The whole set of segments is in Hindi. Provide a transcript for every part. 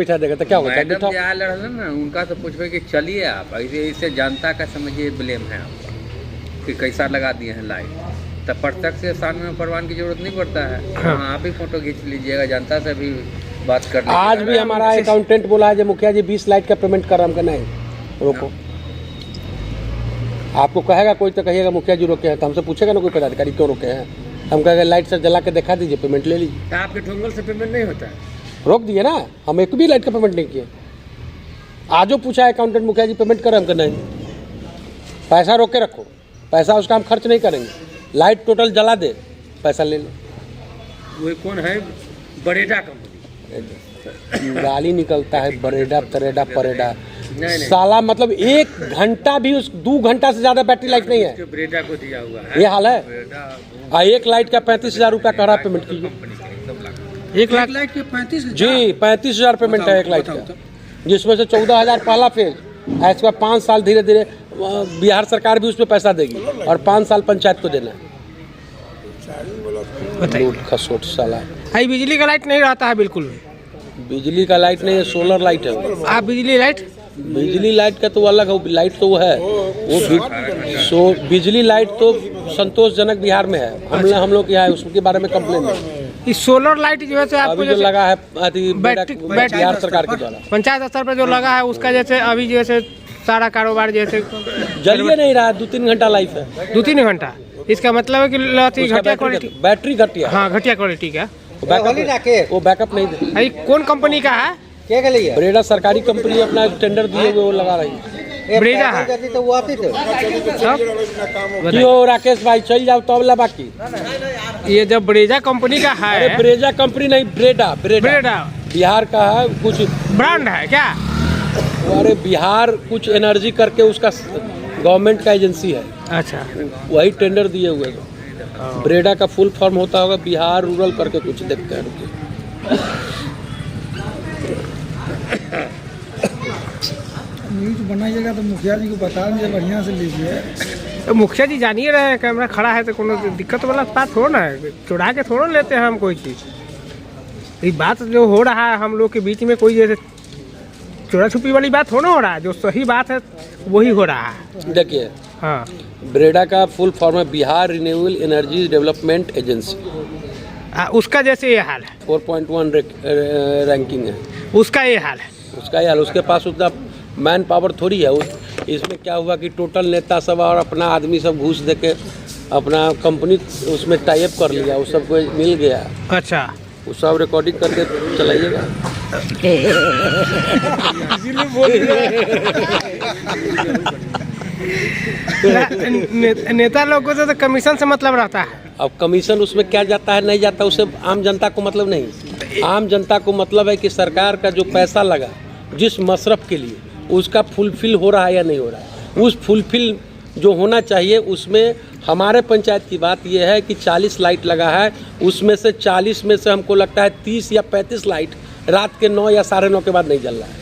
बैठा देगा तो क्या होगा? मैडम जो आ रहा ना उनका तो पूछबे कि चलिए आप ऐसे इससे जनता का समझिए ब्लेम है आपका कि कैसा लगा दिए हैं लाइट। तब प्रत्यक्ष से सामने में परवान की जरूरत नहीं पड़ता है। हाँ, आप ही फोटो खींच लीजिएगा, जनता से भी बात कर लीजिएगा। आज भी हमारा अकाउंटेंट बोला है जो मुखिया जी 20 लाइट का पेमेंट कर रहा हम नहीं रोको। आपको कहेगा कोई तो कहिएगा मुखिया जी रोके हैं, तो हमसे पूछेगा ना कोई पदाधिकारी क्यों रोके हैं। हम कहेंगे लाइट सर जला के दिखा दीजिए, पेमेंट ले लीजिए। तो आपके ठोंगल से पेमेंट नहीं होता है? रोक दिए ना, हम एक भी लाइट का पेमेंट नहीं किए। आजो पूछा अकाउंटेंट मुखिया जी पेमेंट करें, हमको नहीं। पैसा रोक के रखो, पैसा उसका हम खर्च नहीं करेंगे। लाइट टोटल जला दे, पैसा ले लो। वो कौन है? बरेडा कंपनी गाली निकलता है, बरेडा तरेडा परेडा। नहीं। साला मतलब 1 घंटा भी, उस 2 घंटा से ज्यादा बैटरी लाइफ नहीं है। बरेडा को दिया हुआ है ये हाल है। एक लाइट का 35,000 रुपया कह रहा पेमेंट कीजिए। 1 लाख के 35,000 जी 35,000 पेमेंट है एक लाइट का, जिसमें से 14,000 पहला फेज है। इसका 5 साल धीरे धीरे बिहार सरकार भी उसमें पैसा देगी और 5 साल पंचायत को देना है। लूट खसोट साला। भाई बिजली का लाइट नहीं रहता है बिल्कुल। बिजली का लाइट नहीं है, सोलर लाइट है। आप बिजली लाइट का तो अलग है, लाइट तो वो है वो बिजली लाइट तो संतोषजनक बिहार में है। हम लोग यहाँ है, उसके बारे में कंप्लेन है। इस सोलर लाइट जो है आपको जो लगा है बैटरी बिहार सरकार के द्वारा पंचायत स्तर पर जो लगा है उसका जैसे अभी जैसे सारा कारोबार जैसे जलिए नहीं रहा। 2-3 घंटा लाइफ है। 2-3 घंटा। इसका मतलब है कि घटिया क्वालिटी, बैटरी घटिया। हाँ घटिया क्वालिटी का वो बैकअप नहीं दे। भाई कौन कंपनी का है? बरेडा सरकारी कंपनी अपना टेंडर दिए हुए वो लगा रही है। ब्रेजा है क्यों राकेश भाई चल जाओ तो अगला बाकी। ये जब ब्रेजा कंपनी का है। अरे ब्रेजा कंपनी नहीं, ब्रेडा बिहार का है, कुछ ब्रांड है क्या? अरे बिहार कुछ एनर्जी करके उसका गवर्नमेंट का एजेंसी है। अच्छा, वही टेंडर दिए हुए हैं। ब्रेडा का फुल फॉर्म होता होगा बिहार रूरल करके कुछ देखते हैं। न्यूज बनाइएगा तो मुखिया जी को बता दीजिए, बढ़िया से लीजिए। तो मुखिया जी जानिए रहे हैं, कैमरा खड़ा है तो कोनो दिक्कत वाला बात थोड़ा ना है। चुरा के थोड़ा लेते हैं हम कोई चीज़। ये बात जो हो रहा है हम लोग के बीच में कोई जैसे चोरा छुपी वाली बात थोड़ा हो रहा है। जो सही बात है वही हो रहा है। देखिए, हाँ, ब्रेडा का फुल फॉर्म है Bihar renewable energy development agency. उसका जैसे ये हाल है, 4.1 रैंकिंग है उसका ये हाल है। उसका ये हाल। उसके पास उतना मैन पावर थोड़ी है। इसमें क्या हुआ कि टोटल नेता सब और अपना आदमी सब घूस दे के अपना कंपनी उसमें टाइप कर लिया, उस सबको मिल गया। अच्छा, वो सब रिकॉर्डिंग करके चलाइएगा। नेता लोग को तो कमीशन से मतलब रहता है। अब कमीशन उसमें क्या जाता है नहीं जाता, उससे आम जनता को मतलब नहीं। आम जनता को मतलब है कि सरकार का जो पैसा लगा जिस मसरफ के लिए, उसका फुलफिल हो रहा है या नहीं हो रहा है। उस फुलफिल जो होना चाहिए उसमें हमारे पंचायत की बात यह है कि 40 लाइट लगा है, उसमें से 40 में से हमको लगता है 30 या 35 लाइट रात के 9 या 9:30 के बाद नहीं जल रहा है।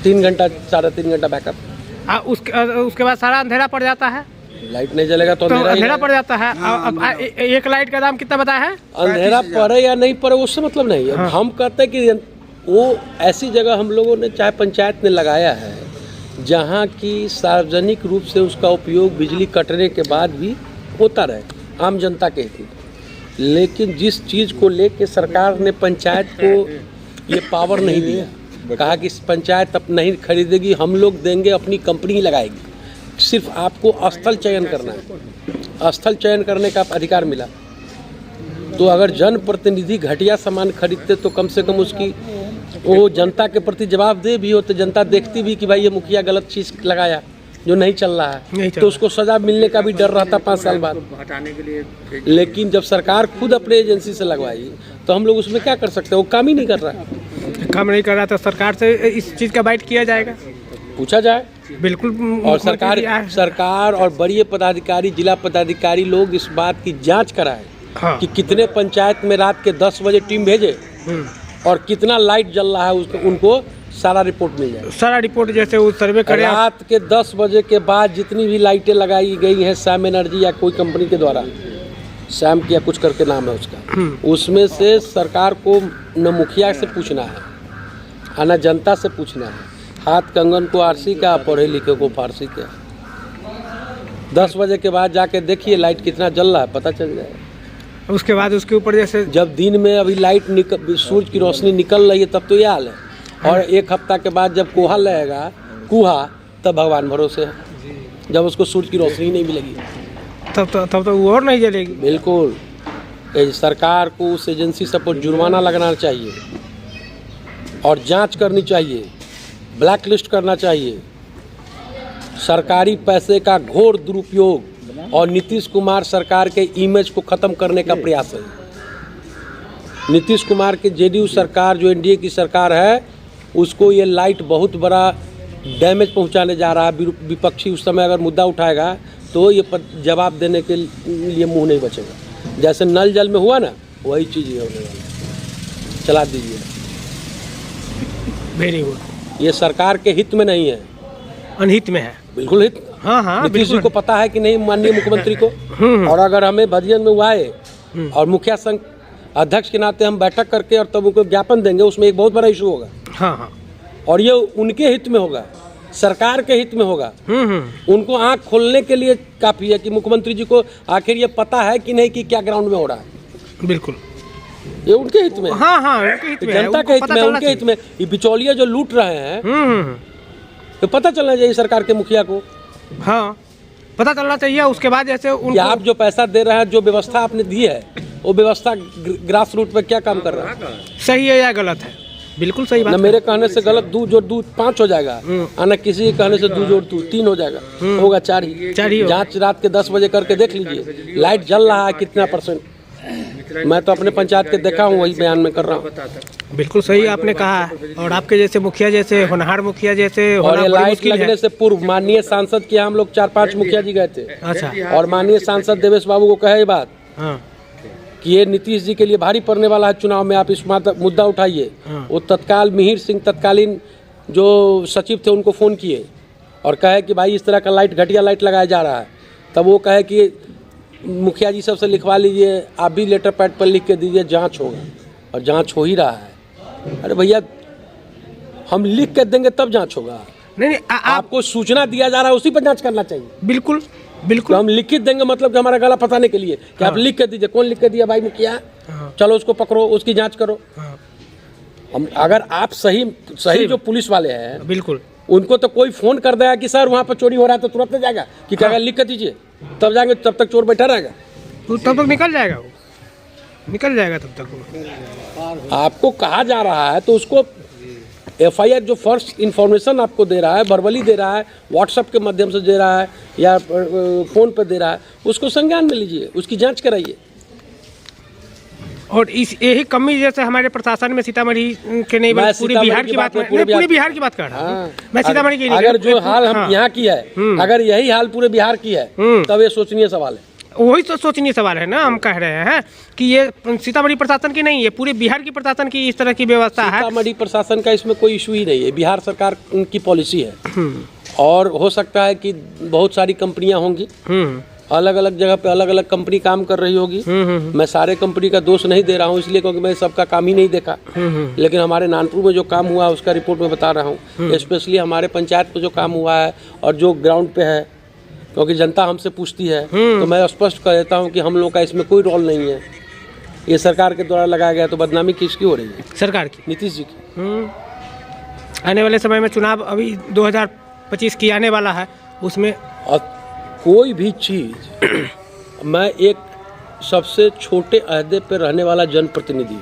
3 घंटा 3.5 घंटा बैकअप। उसके बाद सारा अंधेरा पड़ जाता है। लाइट नहीं जलेगा तो अंधेरा पड़ जाता है। अब एक लाइट का दाम कितना बताया है? अंधेरा पड़े या नहीं पड़े उससे मतलब नहीं है। हम कहते हैं कि वो ऐसी जगह हम लोगों ने चाहे पंचायत ने लगाया है जहाँ की सार्वजनिक रूप से उसका उपयोग बिजली कटने के बाद भी होता रहे आम जनता के हित में। लेकिन जिस चीज़ को लेके सरकार ने पंचायत को ये पावर नहीं दिया, कहा कि पंचायत अब नहीं खरीदेगी, हम लोग देंगे, अपनी कंपनी लगाएगी। सिर्फ आपको स्थल चयन करना है, स्थल चयन करने का अधिकार मिला। तो अगर जनप्रतिनिधि घटिया सामान खरीदते तो कम से कम उसकी वो जनता के प्रति जवाबदेह भी हो, तो जनता देखती भी कि भाई ये मुखिया गलत चीज़ लगाया जो नहीं चल रहा है, तो उसको सजा मिलने का भी डर रहता 5 साल बाद हटाने के लिए। लेकिन जब सरकार खुद अपने एजेंसी से लगवाई तो हम लोग उसमें क्या कर सकते हैं? वो काम ही नहीं कर रहा। काम नहीं कर रहा तो सरकार से इस चीज़ का बाइट किया जाएगा, पूछा जाए। बिल्कुल। और सरकार और बड़ी पदाधिकारी, जिला पदाधिकारी लोग इस बात की जांच कराएं कि कितने पंचायत में रात के 10 बजे टीम भेजे और कितना लाइट जल रहा है, उसको उनको सारा रिपोर्ट मिल जाए। सारा रिपोर्ट जैसे वो सर्वे करें। रात के 10 बजे के बाद जितनी भी लाइटें लगाई गई हैं सैम एनर्जी या कोई कंपनी के द्वारा, सैम किया कुछ करके नाम है उसका, उसमें से सरकार को न मुखिया से पूछना है आना जनता से पूछना है। हाथ कंगन को आरसी का, पढ़े लिखे को फारसी का। 10 बजे के बाद जाके देखिए लाइट कितना जल रहा है, पता चल जाएगा। उसके बाद उसके ऊपर जैसे जब दिन में अभी लाइट सूरज की रोशनी निकल रही है तब तो ये हाल है, और 1 हफ्ता के बाद जब कोहा लगेगा, कुहा, तब भगवान भरोसे है, जब उसको सूरज की रोशनी नहीं मिलेगी तब तो वो और नहीं जलेगी। बिल्कुल। सरकार को उस एजेंसी सब पर जुर्माना लगाना चाहिए और जांच करनी चाहिए, ब्लैक लिस्ट करना चाहिए। सरकारी पैसे का घोर दुरुपयोग और नीतीश कुमार सरकार के इमेज को ख़त्म करने का प्रयास है। नीतीश कुमार की जेडीयू सरकार, जो एनडीए की सरकार है, उसको ये लाइट बहुत बड़ा डैमेज पहुंचाने जा रहा है। विपक्षी उस समय अगर मुद्दा उठाएगा तो ये जवाब देने के लिए मुंह नहीं बचेगा। जैसे नल जल में हुआ ना, वही चीज़ ये होने वाला है। चला दीजिए। Very good. ये सरकार के हित में नहीं है, अनहित में है। बिल्कुल हित। हाँ नीतीश जी को पता है कि नहीं माननीय मुख्यमंत्री को। और अगर हमें भजियन में हुआ है और मुखिया संघ अध्यक्ष के नाते हम बैठक करके और तब उनको ज्ञापन देंगे, उसमें एक बहुत बड़ा इशू होगा। हाँ। और ये उनके हित में होगा, सरकार के हित में होगा। उनको आंख खोलने के लिए काफ़ी है कि मुख्यमंत्री जी को आखिर ये पता है कि नहीं कि क्या ग्राउंड में हो रहा है। बिल्कुल, ये उनके हित में। हाँ, उनके हित में, जनता के हित में, उनके हित में। ये बिचौलिया जो लूट रहे हैं, तो पता चलना चाहिए सरकार के मुखिया को। हाँ, पता चलना चाहिए। उसके बाद जैसे कि आप जो पैसा दे रहे हैं, जो व्यवस्था आपने दी है, वो व्यवस्था ग्रास रूट पे क्या काम कर रहा है, सही है या गलत है। बिल्कुल सही बात। ना मेरे कहने से गलत 2 जोड़ 2 5 हो जाएगा, और न किसी के कहने से 2 जोड़ 2 3 हो जाएगा, होगा 4 ही। जांच रात के 10 बजे करके देख लीजिए लाइट जल रहा है कितना %। मैं तो अपने पंचायत के देखा हूँ, वही बयान में कर रहा हूँ। बिल्कुल सही आपने कहा। और आपके जैसे मुखिया, जैसे होनहार मुखिया जैसे और ये लाइट लगने से पूर्व माननीय सांसद के हम लोग 4-5 मुखिया जी गए थे। अच्छा। और माननीय सांसद देवेश बाबू को कहे ये बात कि ये नीतीश जी के लिए भारी पड़ने वाला है चुनाव में, आप इस मुद्दा उठाइए। वो तत्काल मिहिर सिंह तत्कालीन जो सचिव थे उनको फ़ोन किए और कहे कि भाई इस तरह का लाइट, घटिया लाइट लगाया जा रहा है। तब वो कहे कि मुखिया जी सबसे लिखवा लीजिए, आप भी लेटर पैड पर लिख के दीजिए, जांच होगा। और जांच हो ही रहा है। अरे भैया, हम लिख के देंगे तब जांच होगा। नहीं, आपको सूचना दिया जा रहा है, उसी पर जांच करना चाहिए। बिल्कुल। तो हम लिखित देंगे मतलब कि हमारा गला फंसाने के लिए कि आप लिख के दीजिए। कौन लिख के दिया भाई? मुखिया। चलो उसको पकड़ो, उसकी जांच करो। हम अगर आप सही जो पुलिस वाले हैं, बिल्कुल, उनको तो कोई फोन कर देगा कि सर वहाँ पर चोरी हो रहा है, तो तुरंत जाएगा कि कहेगा लिख के दीजिए, तब जाएंगे, तब तक चोर बैठा रहेगा, तो तब तक निकल जाएगा, वो निकल जाएगा तब तक वो। आपको कहा जा रहा है तो उसको FIR जो फर्स्ट इन्फॉर्मेशन आपको दे रहा है, वर्बली दे रहा है, व्हाट्सएप के माध्यम से दे रहा है या फ़ोन पर दे रहा है, उसको संज्ञान में लीजिए, उसकी जांच कराइए। और इस यही कमी जैसे हमारे प्रशासन में सीतामढ़ी के नहीं, पूरे बिहार की बात, पूरे बिहार की बात कर रहा हूँ मैं, सीतामढ़ी की। अगर जो हाल हम यहाँ की है, अगर यही हाल पूरे बिहार की है, तब ये सोचनीय सवाल है। वही तो सोचनीय सवाल है ना। हम कह रहे हैं कि ये सीतामढ़ी प्रशासन की नहीं है, पूरे बिहार की प्रशासन की इस तरह की व्यवस्था है। सीतामढ़ी प्रशासन का इसमें कोई इशू ही नहीं है, बिहार सरकार की पॉलिसी है। और हो सकता है कि बहुत सारी कंपनियां होंगी, अलग अलग जगह पे अलग अलग कंपनी काम कर रही होगी। मैं सारे कंपनी का दोष नहीं दे रहा हूँ, इसलिए क्योंकि मैं सबका काम ही नहीं देखा। लेकिन हमारे नानपुर में जो काम हुआ उसका रिपोर्ट में बता रहा हूँ। स्पेशली हमारे पंचायत में जो काम हुआ है और जो ग्राउंड पे है, क्योंकि जनता हमसे पूछती है, तो मैं स्पष्ट कर देता हूँ कि हम लोग का इसमें कोई रोल नहीं है। ये सरकार के द्वारा लगाया गया, तो बदनामी किसकी हो रही है? सरकार की, नीतीश जी की। आने वाले समय में चुनाव अभी 2025 की आने वाला है, उसमें और कोई भी चीज़ मैं एक सबसे छोटे अहदे पर रहने वाला जनप्रतिनिधि,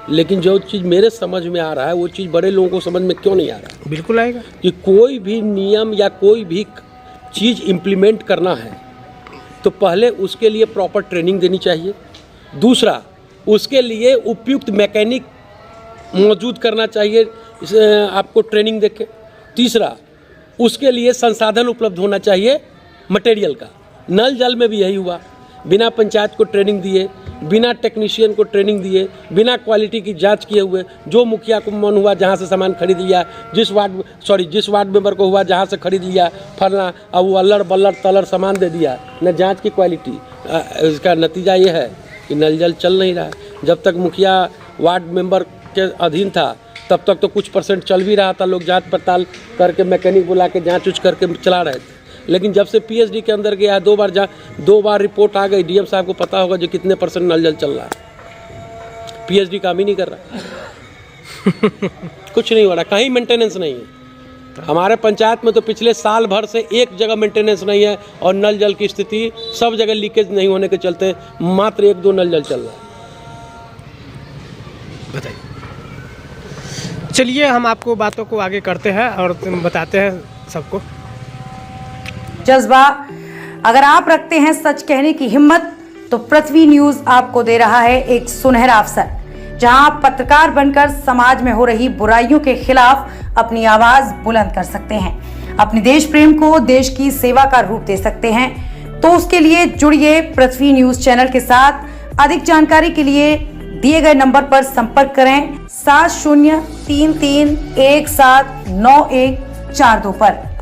लेकिन जो चीज़ मेरे समझ में आ रहा है वो चीज़ बड़े लोगों को समझ में क्यों नहीं आ रहा है? बिल्कुल आएगा कि कोई भी नियम या कोई भी चीज़ इम्प्लीमेंट करना है तो पहले उसके लिए प्रॉपर ट्रेनिंग देनी चाहिए। दूसरा, उसके लिए उपयुक्त मैकेनिक मौजूद करना चाहिए, आपको ट्रेनिंग देके। तीसरा, उसके लिए संसाधन उपलब्ध होना चाहिए मटेरियल का। नल जल में भी यही हुआ, बिना पंचायत को ट्रेनिंग दिए, बिना टेक्नीशियन को ट्रेनिंग दिए, बिना क्वालिटी की जांच किए हुए, जो मुखिया को मन हुआ जहां से सामान खरीद लिया, जिस वार्ड मेंबर को हुआ जहां से खरीद लिया फलना, अब वो अल्लड़ बल्लड़ तलड़ सामान दे दिया, न जांच की क्वालिटी। इसका नतीजा ये है कि नल जल चल नहीं रहा है। जब तक मुखिया वार्ड मेंबर के अधीन था तब तक तो कुछ परसेंट चल भी रहा था, लोग जांच पड़ताल करके मैकेनिक बुला के जांच उच करके चला रहे थे। लेकिन जब से पीएचडी के अंदर गया, 2 बार रिपोर्ट आ गई, डीएम साहब को पता होगा जो कितने परसेंट नल जल चल रहा है। पीएचडी काम ही नहीं कर रहा कुछ नहीं हो रहा, कहीं मेंटेनेंस नहीं है। हमारे पंचायत में तो पिछले साल भर से एक जगह मेंटेनेंस नहीं है, और नल जल की स्थिति सब जगह लीकेज नहीं होने के चलते मात्र 1-2 नल जल चल रहा है। बताइए। चलिए हम आपको बातों को आगे करते हैं और बताते हैं सबको। जज्बा, अगर आप रखते हैं सच कहने की हिम्मत, तो पृथ्वी न्यूज आपको दे रहा है एक सुनहरा अवसर, जहां आप पत्रकार बनकर समाज में हो रही बुराइयों के खिलाफ अपनी आवाज बुलंद कर सकते हैं, अपने देश प्रेम को देश की सेवा का रूप दे सकते हैं। तो उसके लिए जुड़िए पृथ्वी न्यूज चैनल के साथ। अधिक जानकारी के लिए दिए गए नंबर पर संपर्क करें 7033179142 पर।